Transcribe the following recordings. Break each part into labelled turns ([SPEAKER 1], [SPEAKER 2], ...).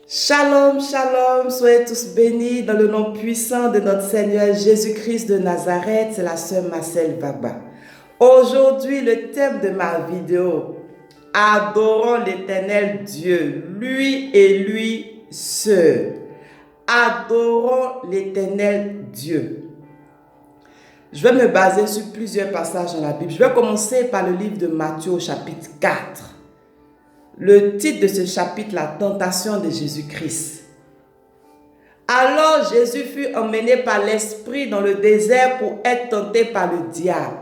[SPEAKER 1] Shalom, shalom, soyez tous bénis dans le nom puissant de notre Seigneur Jésus-Christ de Nazareth, c'est la sœur Marcel Baba. Aujourd'hui, le thème de ma vidéo, adorons l'Éternel Dieu, lui et lui seul. Adorons l'Éternel Dieu. Je vais me baser sur plusieurs passages dans la Bible. Je vais commencer par le livre de Matthieu au chapitre 4. Le titre de ce chapitre, la tentation de Jésus-Christ. Alors Jésus fut emmené par l'Esprit dans le désert pour être tenté par le diable.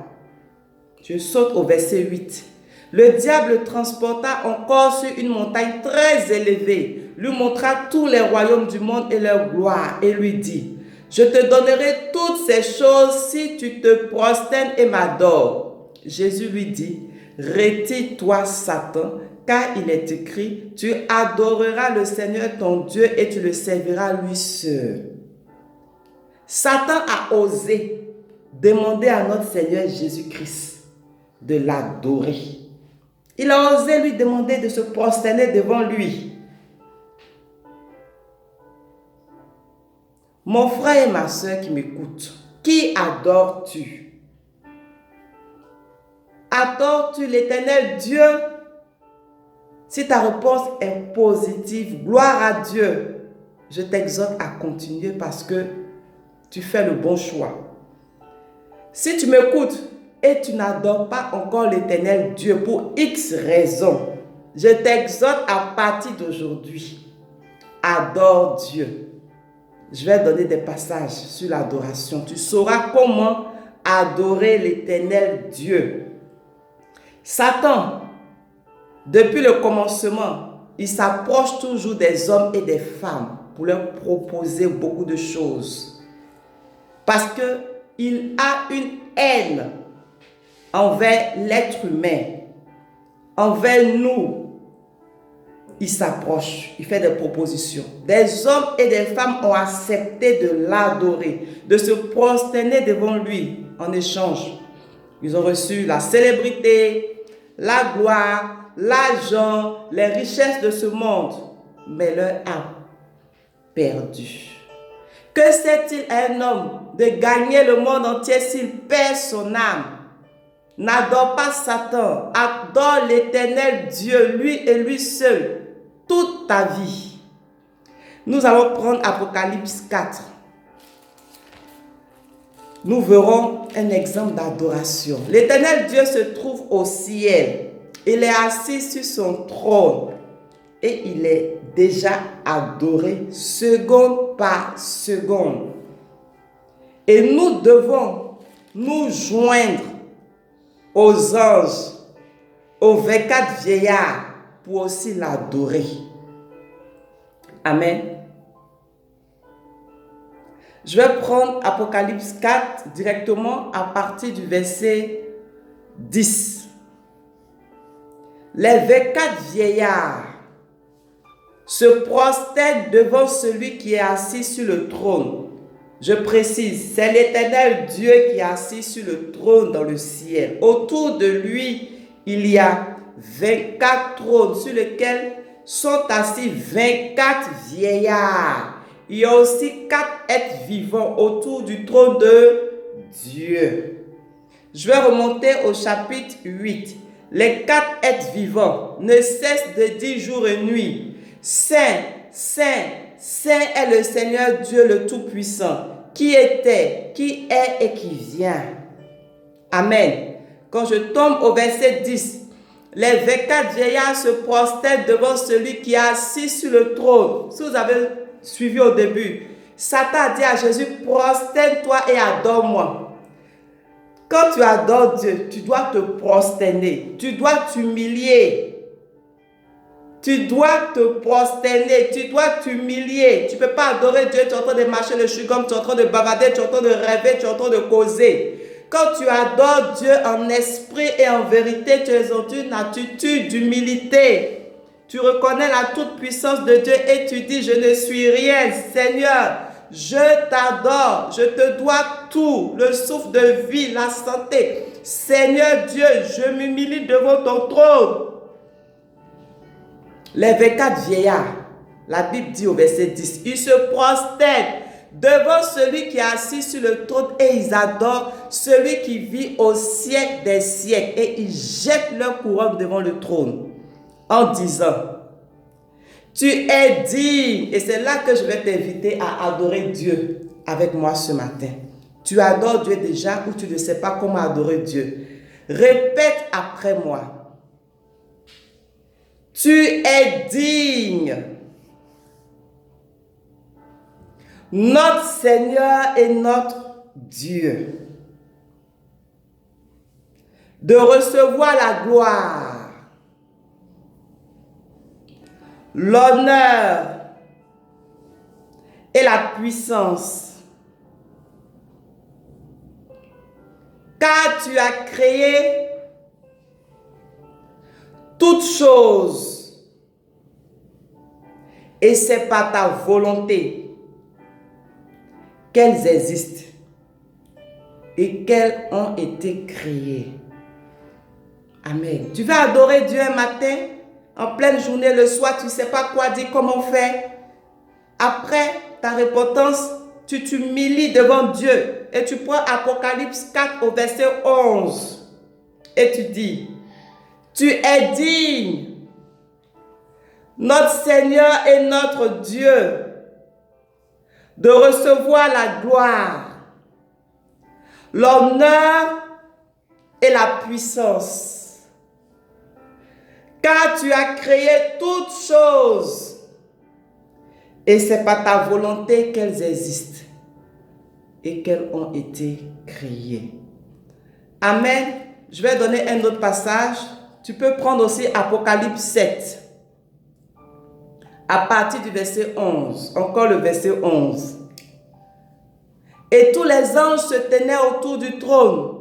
[SPEAKER 1] Je saute au verset 8. Le diable le transporta encore sur une montagne très élevée, lui montra tous les royaumes du monde et leur gloire, et lui dit, « Je te donnerai toutes ces choses si tu te prosternes et m'adores. » Jésus lui dit, « Retire-toi, Satan, car il est écrit, tu adoreras le Seigneur ton Dieu et tu le serviras lui seul. » Satan a osé demander à notre Seigneur Jésus-Christ de l'adorer. Il a osé lui demander de se prosterner devant lui. Mon frère et ma soeur qui m'écoutent, qui adores-tu? Adores-tu l'Éternel Dieu? Si ta réponse est positive, gloire à Dieu, je t'exhorte à continuer parce que tu fais le bon choix. Si tu m'écoutes et tu n'adores pas encore l'Éternel Dieu pour X raisons, je t'exhorte à partir d'aujourd'hui, adore Dieu. Je vais donner des passages sur l'adoration. Tu sauras comment adorer l'Éternel Dieu. Satan, depuis le commencement, il s'approche toujours des hommes et des femmes pour leur proposer beaucoup de choses. Parce qu'il a une haine envers l'être humain, envers nous. Il s'approche, il fait des propositions. Des hommes et des femmes ont accepté de l'adorer, de se prosterner devant lui en échange. Ils ont reçu la célébrité, la gloire, l'argent, les richesses de ce monde, mais leur âme perdue. Que sait-il un homme de gagner le monde entier s'il perd son âme? N'adore pas Satan, adore l'Éternel Dieu, lui et lui seul, toute ta vie. Nous allons prendre Apocalypse 4. Nous verrons un exemple d'adoration. L'Éternel Dieu se trouve au ciel. Il est assis sur son trône et il est déjà adoré seconde par seconde. Et nous devons nous joindre aux anges, aux 24 vieillards pour aussi l'adorer. Amen. Je vais prendre Apocalypse 4 directement à partir du verset 10. Les 24 vieillards se prosternent devant celui qui est assis sur le trône. Je précise, c'est l'Éternel Dieu qui est assis sur le trône dans le ciel. Autour de lui, il y a 24 trônes sur lesquels sont assis 24 vieillards. Il y a aussi 4 êtres vivants autour du trône de Dieu. Je vais remonter au chapitre 8. Les 4 êtres vivants ne cessent de dire jour et nuit, Saint, Saint, Saint est le Seigneur Dieu le Tout-Puissant, qui était, qui est et qui vient. Amen. Quand je tombe au verset 10, les 24 vieillards se prosternent devant celui qui est assis sur le trône. Si vous avez suivi au début, Satan a dit à Jésus, prosterne-toi et adore-moi. Quand tu adores Dieu, tu dois te prosterner, tu dois t'humilier. Tu dois te prosterner, tu dois t'humilier. Tu ne peux pas adorer Dieu, tu es en train de marcher le chewing-gum, tu es en train de bavarder, tu es en train de rêver, tu es en train de causer. Quand tu adores Dieu en esprit et en vérité, tu es en une attitude d'humilité. Tu reconnais la toute-puissance de Dieu et tu dis, je ne suis rien, Seigneur. Je t'adore, je te dois tout, le souffle de vie, la santé. Seigneur Dieu, je m'humilie devant ton trône. Les 24 vieillards La Bible dit au verset 10, ils se prosternent devant celui qui est assis sur le trône et ils adorent celui qui vit au siècle des siècles et ils jettent leur couronne devant le trône en disant, tu es digne. Et c'est là que je vais t'inviter à adorer Dieu avec moi ce matin. Tu adores Dieu déjà ou tu ne sais pas comment adorer Dieu. Répète après moi. Tu es digne. Notre Seigneur et notre Dieu, de recevoir la gloire, l'honneur et la puissance, car tu as créé toutes choses et c'est par ta volonté qu'elles existent et qu'elles ont été créées. Amen. Tu vas adorer Dieu un matin, en pleine journée, le soir, tu ne sais pas quoi dire, comment faire. Après ta repentance, tu t'humilies devant Dieu et tu prends Apocalypse 4 au verset 11 et tu dis, tu es digne, notre Seigneur et notre Dieu, de recevoir la gloire, l'honneur et la puissance. Car tu as créé toutes choses et c'est par ta volonté qu'elles existent et qu'elles ont été créées. Amen. Je vais donner un autre passage. Tu peux prendre aussi Apocalypse 7. À partir du verset 11, encore le verset 11. Et tous les anges se tenaient autour du trône,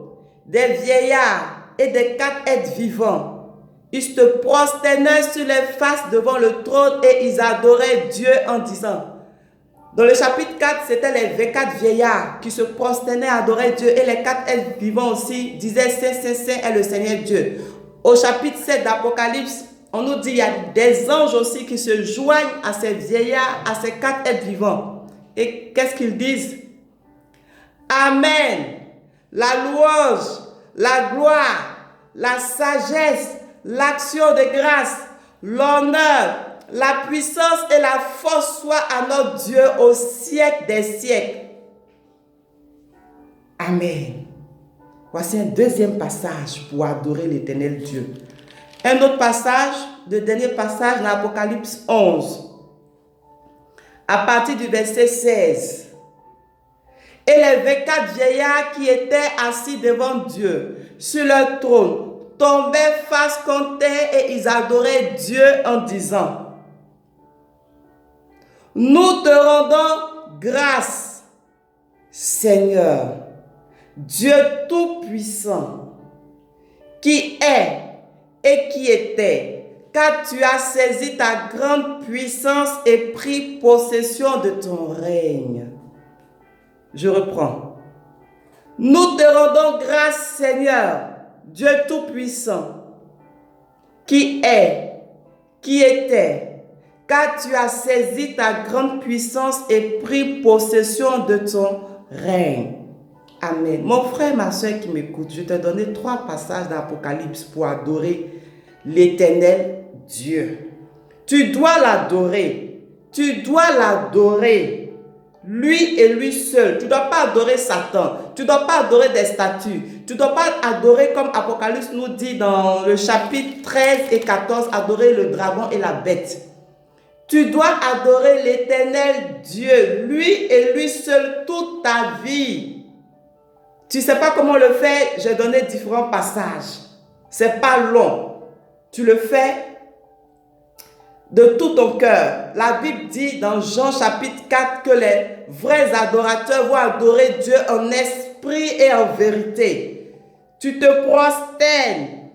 [SPEAKER 1] des vieillards et des 4 êtres vivants. Ils se prosternaient sur les faces devant le trône et ils adoraient Dieu en disant. Dans le chapitre 4, c'était les 24 vieillards qui se prosternaient, adoraient Dieu et les 4 êtres vivants aussi disaient Saint, Saint, Saint est le Seigneur Dieu. Au chapitre 7 d'Apocalypse, on nous dit qu'il y a des anges aussi qui se joignent à ces vieillards, à ces 4 êtres vivants. Et qu'est-ce qu'ils disent? Amen. La louange, la gloire, la sagesse, l'action de grâce, l'honneur, la puissance et la force soient à notre Dieu au siècle des siècles. Amen. Voici un deuxième passage pour adorer l'Éternel Dieu. Un autre passage, le dernier passage dans l'Apocalypse 11, à partir du verset 16. Et les 24 vieillards qui étaient assis devant Dieu sur leur trône tombaient face contre terre et ils adoraient Dieu en disant, nous te rendons grâce, Seigneur, Dieu Tout-Puissant, qui est et qui était, car tu as saisi ta grande puissance et pris possession de ton règne. Je reprends. Nous te rendons grâce, Seigneur, Dieu Tout-Puissant, qui est, qui était, car tu as saisi ta grande puissance et pris possession de ton règne. Amen. Mon frère, ma soeur qui m'écoute, je t'ai donné 3 passages d'Apocalypse pour adorer l'Éternel Dieu. Tu dois l'adorer. Tu dois l'adorer. Lui et lui seul. Tu ne dois pas adorer Satan. Tu ne dois pas adorer des statues. Tu ne dois pas adorer, comme Apocalypse nous dit dans le chapitre 13 et 14, adorer le dragon et la bête. Tu dois adorer l'Éternel Dieu, lui et lui seul, toute ta vie. Tu ne sais pas comment le faire, j'ai donné différents passages. Ce n'est pas long. Tu le fais de tout ton cœur. La Bible dit dans Jean chapitre 4 que les vrais adorateurs vont adorer Dieu en esprit et en vérité. Tu te prosternes.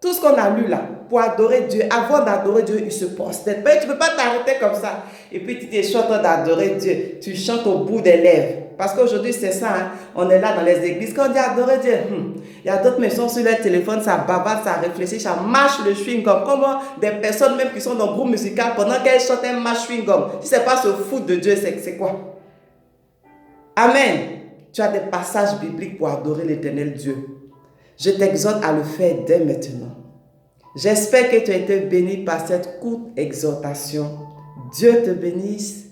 [SPEAKER 1] Tout ce qu'on a lu là, pour adorer Dieu, avant d'adorer Dieu, il se prosterne. Tu ne peux pas t'arrêter comme ça. Et puis tu te chantes d'adorer Dieu. Tu chantes au bout des lèvres. Parce qu'aujourd'hui, c'est ça, hein. On est là dans les églises. Quand on dit adorer Dieu, il y a d'autres maisons sur leur téléphone, ça bavarde, ça réfléchit, ça mâche le chewing-gum. Comment des personnes même qui sont dans le groupe musical, pendant qu'elles chantent, elles mâchent chewing-gum. Si ce n'est pas se foutre de Dieu, c'est quoi? Amen. Tu as des passages bibliques pour adorer l'Éternel Dieu. Je t'exhorte à le faire dès maintenant. J'espère que tu as été béni par cette courte exhortation. Dieu te bénisse,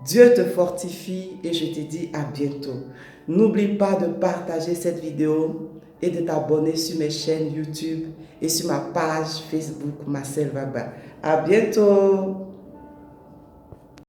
[SPEAKER 1] Dieu te fortifie et je te dis à bientôt. N'oublie pas de partager cette vidéo et de t'abonner sur mes chaînes YouTube et sur ma page Facebook Marcel Vaba. À bientôt.